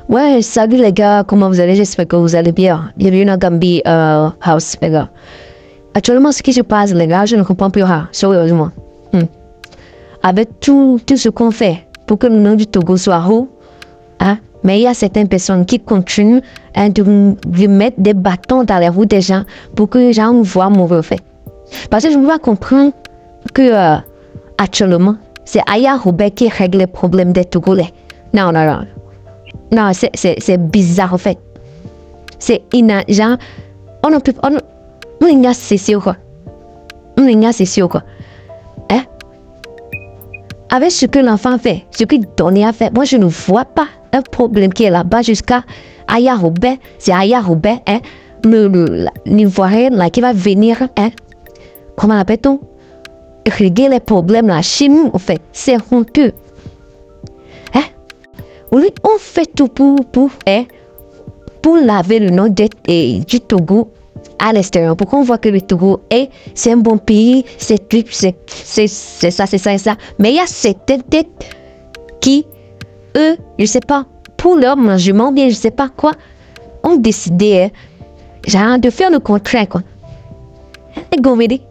Ouais, salut les gars, comment vous allez? J'espère que vous allez bien. Bienvenue dans Gambi House, les gars. Actuellement, ce qui se passe, les gars, je ne comprends plus rien, sérieusement. Avec tout ce qu'on fait pour que le nom du Togo soit haut, hein, mais il y a certaines personnes qui continuent de mettre des bâtons dans les roues des gens pour que les gens voient mauvais fait. Parce que je ne peux pas comprendre que actuellement, c'est Aya Robert qui règle les problèmes des Togolais. Non, non, non. Non, c'est bizarre en fait. C'est genre, on ne peut pas. On c'est sûr quoi. C'est sûr quoi. Hein? Avec ce que l'enfant fait, ce qu'il donnait à faire, moi je ne vois pas un problème qui est là-bas jusqu'à Aya Robert. C'est Aya Robert, hein? L'Ivoirien là qui va venir, hein? Comment l'appelle-t-on? Régler les problèmes, la chimie en fait. C'est honteux. Oui, on fait tout pour laver le nom du Togo à l'extérieur. Pour qu'on voit que le Togo c'est un bon pays, c'est ça. Mais il y a certaines têtes qui, eux, je sais pas, pour leur mangement, bien je sais pas quoi, ont décidé genre, de faire le contraire. Quoi. Et Gomédé,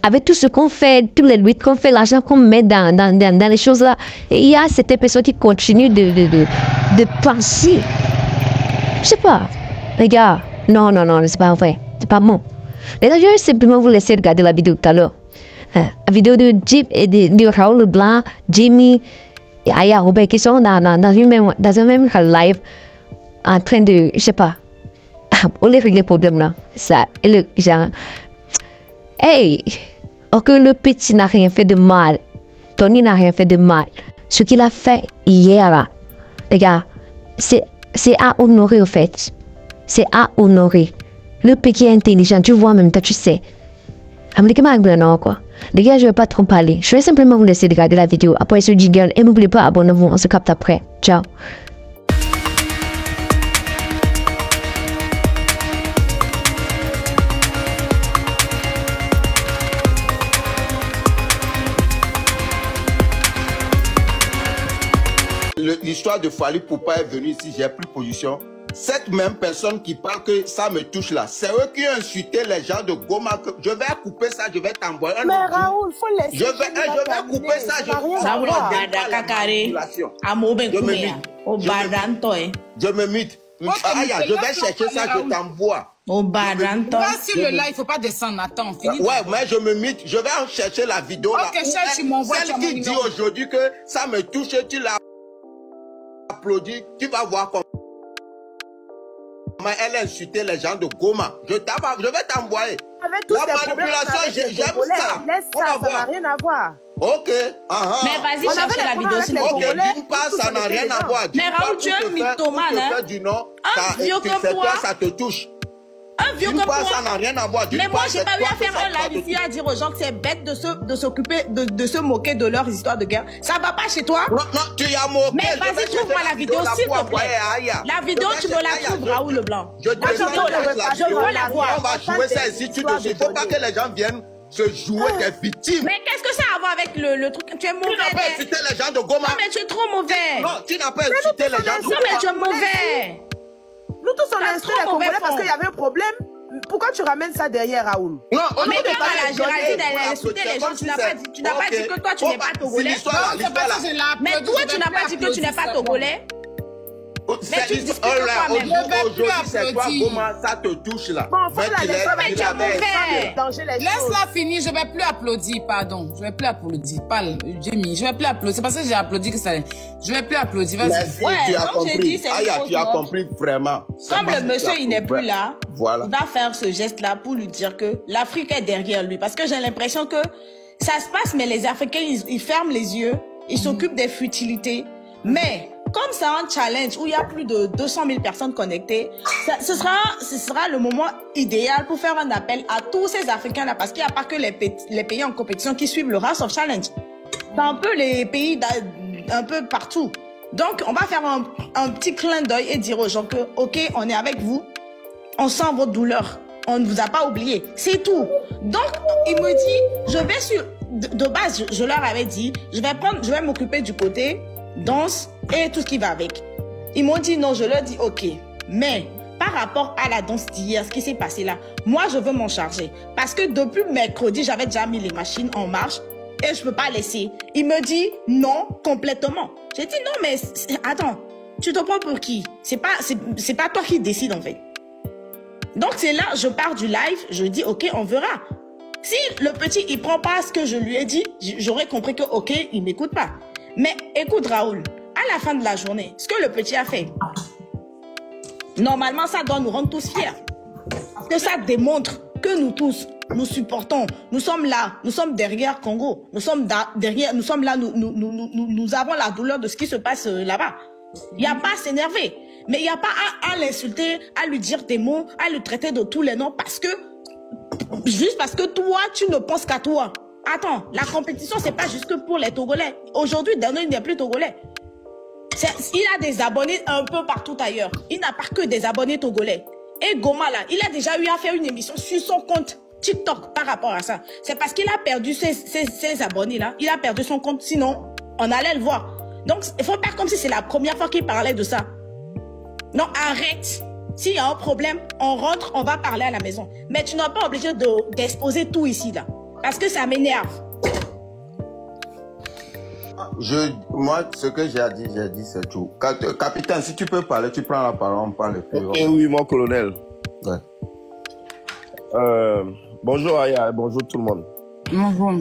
avec tout ce qu'on fait, tous les luttes qu'on fait, l'argent qu'on met dans les choses là, il y a certaines personnes qui continuent de penser. Je sais pas. Les gars, non, c'est pas vrai. C'est pas bon. Les gars, je vais simplement vous laisser regarder la vidéo tout à l'heure. La vidéo de Jim et de Raoul Leblanc, Jimmy et Aya Robert qui sont dans un même live en train de, je sais pas, on les régler les problèmes là. Ça, et le genre. Hey, que le petit n'a rien fait de mal. Tony n'a rien fait de mal. Ce qu'il a fait hier, là, les gars, c'est à honorer, au fait. C'est à honorer. Le petit est intelligent, tu vois en même temps, tu sais. Quoi. Les gars, je ne vais pas trop parler. Je vais simplement vous laisser regarder la vidéo après ce jingle. Et n'oubliez pas, abonnez-vous, on se capte après. Ciao. L'histoire de Fally Poupa est venue ici, j'ai pris position. Cette même personne qui parle que ça me touche là, c'est eux qui ont insulté les gens de Goma. Je vais couper ça, je vais t'envoyer un mais Raoul, faut laisser. Je vais couper ça, je me mute. Je vais chercher ça, je t'envoie. Sur le live, il ne faut pas descendre. Attends, finis. Ouais, mais je me mute. Je vais en chercher la vidéo là. Ok, tu m'envoies. Celle qui dit aujourd'hui que ça me touche, tu l'as applaudi, tu vas voir comment elle a insulté les gens de Goma. Je vais t'envoyer. La manipulation, j'aime ça. Laisse ça, ça n'a rien à voir. Ok. Mais vas-y, cherche la vidéo s'il te plaît. Ok, d'une part, ça n'a rien à voir. Mais Raoul, tu es un mythomane, hein. Du nom, un vieux comme toi. Ça te touche. Un vieux comme toi. Ça n'a rien à voir. Mais moi, j'ai pas eu à faire un live ici à dire aux gens que c'est bête de s'occuper, de se moquer de leurs histoires de guerre. Ça va pas chez toi? Non, tu as moqué. Mais vas-y, trouve-moi la vidéo, s'il te plaît. La vidéo, tu me la trouves, Raoul Leblanc. Je veux la voir. On va jouer ça ici. Il ne faut pas que les gens viennent se jouer des victimes. Mais qu'est-ce que ça a à voir avec le truc? Tu es mauvais. Tu n'as pas insulté les gens de Goma. Non, mais tu es trop mauvais. Non, tu n'as pas insulté les gens de Goma. Non, mais tu es mauvais. Nous tous on a insulté les Congolais parce qu'il y avait un problème. Pourquoi tu ramènes ça derrière, Raoul? Non, mais quand la Géraldine, elle a insulté les gens, tu n'as pas dit que toi, tu n'es pas togolais. Mais toi, tu n'as pas dit que tu n'es pas togolais. Mais tu discutes toi-même. Aujourd'hui, c'est toi, comment ça te touche là. Bon, laisse-la finir, je ne vais plus applaudir, pardon. Je ne vais plus applaudir. Parle, Jimmy, je ne vais plus applaudir. C'est parce que j'ai applaudi que ça. Je ne vais plus applaudir. Vas-y. Ouais, tu as compris. Tu as compris vraiment. Comme le monsieur, il n'est plus là, voilà. Il va faire ce geste-là pour lui dire que l'Afrique est derrière lui. Parce que j'ai l'impression que ça se passe, mais les Africains, ils ferment les yeux, ils s'occupent des futilités. Mais comme c'est un challenge où il y a plus de 200 000 personnes connectées, ce sera le moment idéal pour faire un appel à tous ces Africains-là, parce qu'il n'y a pas que les pays en compétition qui suivent le House of Challenge. C'est un peu les pays un peu partout. Donc, on va faire un petit clin d'œil et dire aux gens que, ok, on est avec vous, on sent votre douleur, on ne vous a pas oublié, c'est tout. Donc, il me dit, je vais sur... De base, je leur avais dit, je vais m'occuper du côté danse et tout ce qui va avec. Ils m'ont dit non, je leur dis ok. Mais par rapport à la danse d'hier, ce qui s'est passé là, moi je veux m'en charger. Parce que depuis mercredi, j'avais déjà mis les machines en marche et je ne peux pas laisser. Il me dit non complètement. J'ai dit non, mais attends, tu te prends pour qui? C'est pas toi qui décides en fait. Donc c'est là, je pars du live, je dis ok, on verra. Si le petit il prend pas ce que je lui ai dit, j'aurais compris que ok, il m'écoute pas. Mais écoute Raoul, à la fin de la journée, ce que le petit a fait, normalement ça doit nous rendre tous fiers. Parce que ça démontre que nous tous, nous supportons, nous sommes là, nous sommes derrière Congo, nous sommes derrière, nous sommes là, nous avons la douleur de ce qui se passe là-bas. Il n'y a pas à s'énerver, mais il n'y a pas à l'insulter, à lui dire des mots, à le traiter de tous les noms juste parce que toi, tu ne penses qu'à toi. Attends, la compétition, c'est pas juste que pour les Togolais. Aujourd'hui, Dano, il n'est plus Togolais. Il a des abonnés un peu partout ailleurs. Il n'a pas que des abonnés Togolais. Et Goma, là, il a déjà eu à faire une émission sur son compte TikTok par rapport à ça. C'est parce qu'il a perdu ses abonnés, là. Il a perdu son compte, sinon, on allait le voir. Donc, il faut faire comme si c'est la première fois qu'il parlait de ça. Non, arrête. S'il y a un problème, on rentre, on va parler à la maison. Mais tu n'es pas obligé d'exposer tout ici, là. Parce que ça m'énerve. Moi, ce que j'ai dit, c'est tout. Capitaine, si tu peux parler, tu prends la parole, on parle plus. Et oui, mon colonel. Ouais. Bonjour Aya, bonjour tout le monde. Bonjour.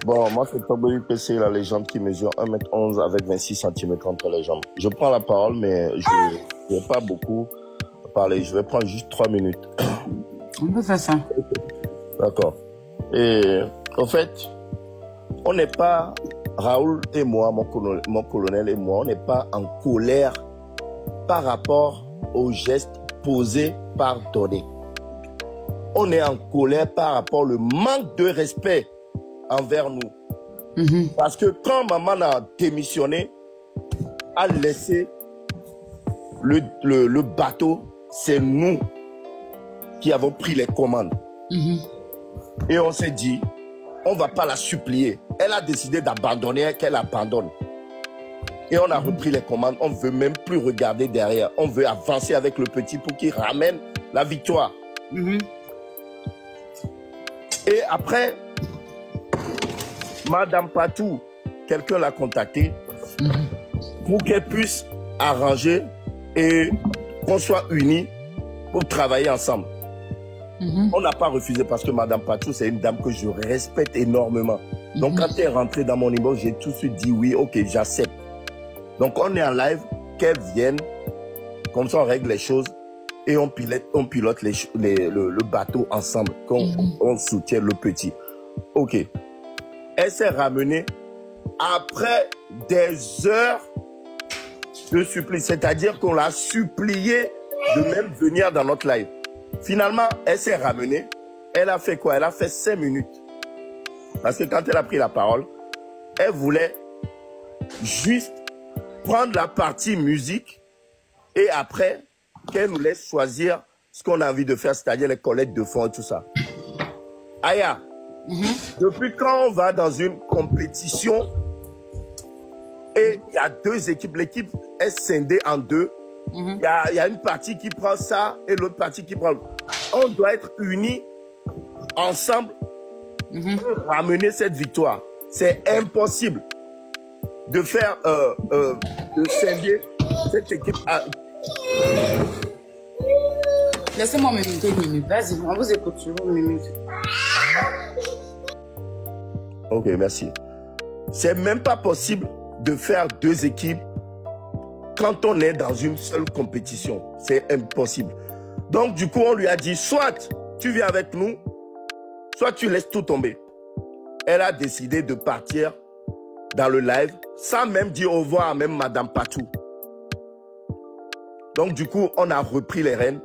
Bon, moi c'est Tobo UPC, la légende qui mesure 1m11 avec 26 cm entre les jambes. Je prends la parole, mais je ne vais pas beaucoup parler. Je vais prendre juste 3 minutes. On peut faire ça. D'accord. Et en fait, on n'est pas, Raoul et moi, mon colonel et moi, on n'est pas en colère par rapport aux gestes posés par Donné. On est en colère par rapport au manque de respect envers nous. Parce que quand maman a démissionné, a laissé le bateau, c'est nous qui avons pris les commandes. Et on s'est dit, on ne va pas la supplier. Elle a décidé d'abandonner, qu'elle abandonne. Et on a repris les commandes. On ne veut même plus regarder derrière. On veut avancer avec le petit pour qu'il ramène la victoire. Et après, Madame Patou, quelqu'un l'a contactée pour qu'elle puisse arranger et qu'on soit unis pour travailler ensemble. On n'a pas refusé parce que Madame Patou, c'est une dame que je respecte énormément. Donc, quand elle est rentrée dans mon inbox, j'ai tout de suite dit oui, ok, j'accepte. Donc, on est en live, qu'elle vienne, comme ça on règle les choses et on pilote le bateau ensemble, on soutient le petit. Ok. Elle s'est ramenée après des heures de supplice, c'est-à-dire qu'on l'a supplié de même venir dans notre live. Finalement, elle s'est ramenée. Elle a fait quoi? Elle a fait 5 minutes. Parce que quand elle a pris la parole, elle voulait juste prendre la partie musique et après, qu'elle nous laisse choisir ce qu'on a envie de faire, c'est-à-dire les collectes de fonds et tout ça. Aya, depuis quand on va dans une compétition et il y a 2 équipes, l'équipe est scindée en 2. Il y a une partie qui prend ça et l'autre partie qui prend. On doit être unis ensemble pour ramener cette victoire. C'est impossible de faire, de scinder cette équipe. Laissez-moi m'écouter une minute. Vas-y, on vous écoute sur une minute. Ok, merci. C'est même pas possible de faire 2 équipes quand on est dans une seule compétition. C'est impossible. Donc, du coup, on lui a dit, soit tu viens avec nous, soit tu laisses tout tomber. Elle a décidé de partir dans le live sans même dire au revoir à même Madame Patou. Donc, du coup, on a repris les rênes.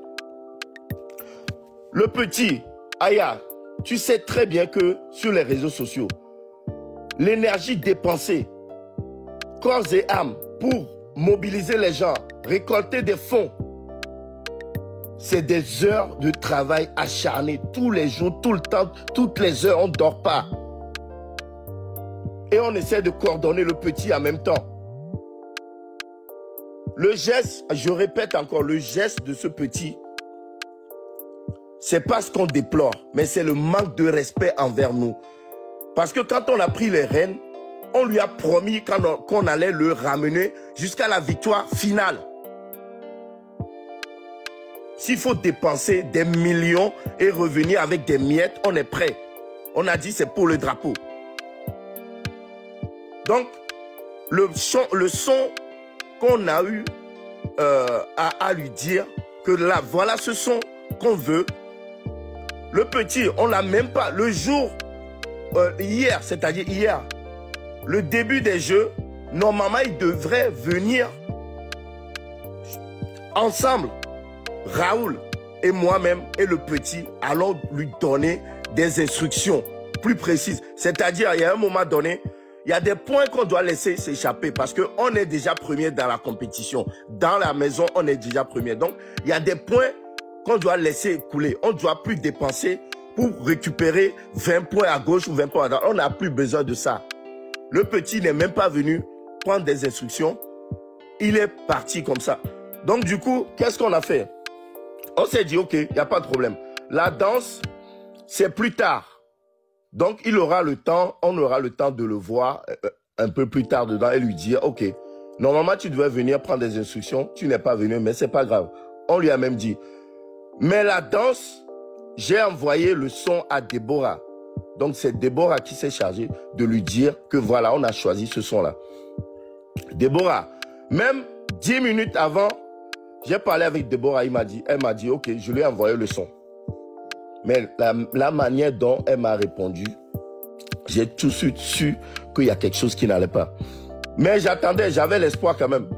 Le petit, Aya, tu sais très bien que sur les réseaux sociaux, l'énergie dépensée, corps et âme, pour mobiliser les gens, récolter des fonds, c'est des heures de travail acharné, tous les jours, tout le temps, toutes les heures, on ne dort pas. Et on essaie de coordonner le petit en même temps. Le geste, je répète encore, le geste de ce petit, c'est pas ce qu'on déplore, mais c'est le manque de respect envers nous. Parce que quand on a pris les rênes, on lui a promis qu'on allait le ramener jusqu'à la victoire finale. S'il faut dépenser des millions et revenir avec des miettes, on est prêt. On a dit c'est pour le drapeau. Donc, le son qu'on a eu à lui dire que là, voilà ce son qu'on veut. Le petit, on l'a même pas. Le jour, hier, c'est-à-dire hier, le début des jeux, normalement, ils devraient venir ensemble. Raoul et moi-même et le petit allons lui donner des instructions plus précises. C'est-à-dire, il y a un moment donné, il y a des points qu'on doit laisser s'échapper parce qu'on est déjà premier dans la compétition. Dans la maison, on est déjà premier. Donc, il y a des points qu'on doit laisser couler. On ne doit plus dépenser pour récupérer 20 points à gauche ou 20 points à droite. On n'a plus besoin de ça. Le petit n'est même pas venu prendre des instructions. Il est parti comme ça. Donc, du coup, qu'est-ce qu'on a fait? On s'est dit, ok, il n'y a pas de problème. La danse, c'est plus tard. Donc, il aura le temps, on aura le temps de le voir un peu plus tard dedans et lui dire, ok, normalement, tu devais venir prendre des instructions. Tu n'es pas venu, mais c'est pas grave. On lui a même dit. Mais la danse, j'ai envoyé le son à Déborah. Donc, c'est Déborah qui s'est chargée de lui dire que voilà, on a choisi ce son-là. Déborah, même 10 minutes avant, j'ai parlé avec Déborah, elle m'a dit, ok, je lui ai envoyé le son. Mais la manière dont elle m'a répondu, j'ai tout de suite su qu'il y a quelque chose qui n'allait pas. Mais j'attendais, j'avais l'espoir quand même.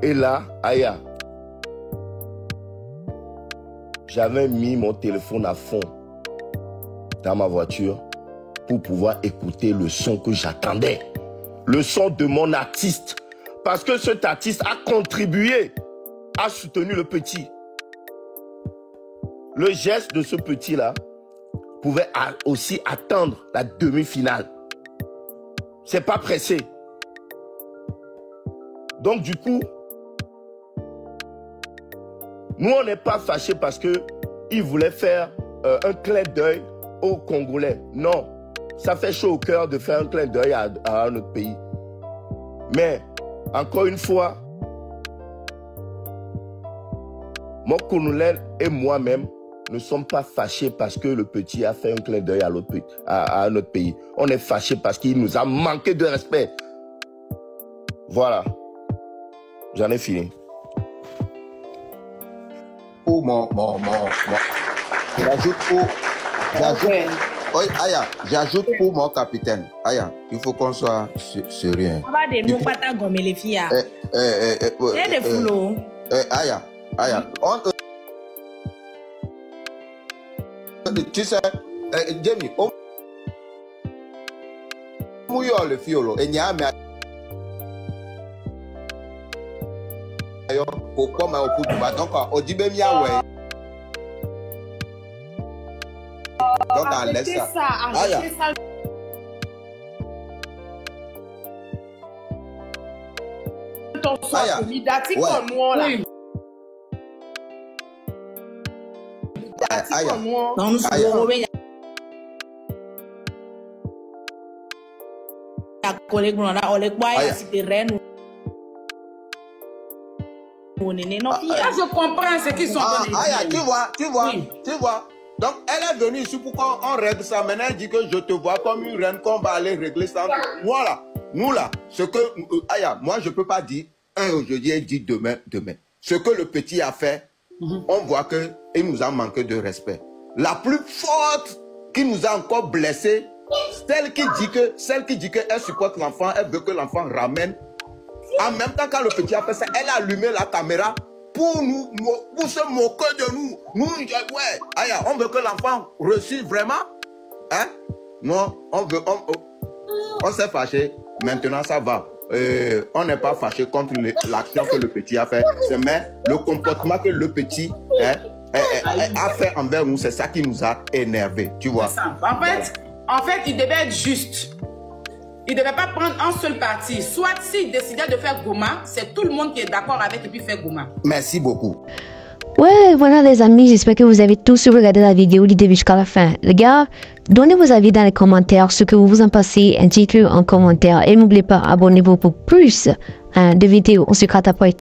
Et là, Aya, j'avais mis mon téléphone à fond dans ma voiture pour pouvoir écouter le son que j'attendais. Le son de mon artiste. Parce que cet artiste a contribué, a soutenu le petit. Le geste de ce petit-là pouvait aussi attendre la demi-finale. C'est pas pressé. Donc du coup, nous on n'est pas fâchés parce qu'il voulait faire un clin d'œil aux Congolais. Non, ça fait chaud au cœur de faire un clin d'œil à un autre pays. Mais encore une fois, mon colonel et moi-même ne sommes pas fâchés parce que le petit a fait un clin d'œil à un autre pays. On est fâchés parce qu'il nous a manqué de respect. Voilà. J'en ai fini. Pour j'ajoute pour mon capitaine. Aya, il faut qu'on soit sérieux. Aya, tu sais, Jamie, on mouille le fiolo et n'y a mais pourquoi mais au coup de bas donc au dit ben ya ouais donc on laisse ça. Aya. Aya. Ouais. Aya. Je comprends ce qu'ils sont venus. Aya, tu vois. Donc, elle est venue ici pour qu'on règle ça. Maintenant, elle dit que je te vois comme une reine qu'on va aller régler ça. Voilà. Nous, là, ce que... Aya, moi, je ne peux pas dire aujourd'hui et dire demain. Ce que le petit a fait, on voit qu'il nous a manqué de respect. La plus forte qui nous a encore blessés, celle qui dit qu'elle supporte l'enfant, elle veut que l'enfant ramène. En même temps, quand le petit a fait ça, elle a allumé la caméra pour se moquer de nous. Nous, ouais, Aya, on veut que l'enfant reçoive vraiment. Hein? Non, on s'est fâché. Maintenant, ça va. On n'est pas fâché contre l'action que le petit a fait. Mais le comportement que le petit a fait envers nous, c'est ça qui nous a énervé. Tu vois? En fait, il devait être juste. Il ne devait pas prendre un seul parti. Soit s'il décidait de faire Goma, c'est tout le monde qui est d'accord avec et puis faire Goma. Merci beaucoup. Ouais, voilà les amis, j'espère que vous avez tous regardé la vidéo du début jusqu'à la fin. Les gars, donnez vos avis dans les commentaires, ce que vous en pensez, indiquez-le en commentaire. Et n'oubliez pas, abonnez-vous pour plus de vidéos. On se catapult.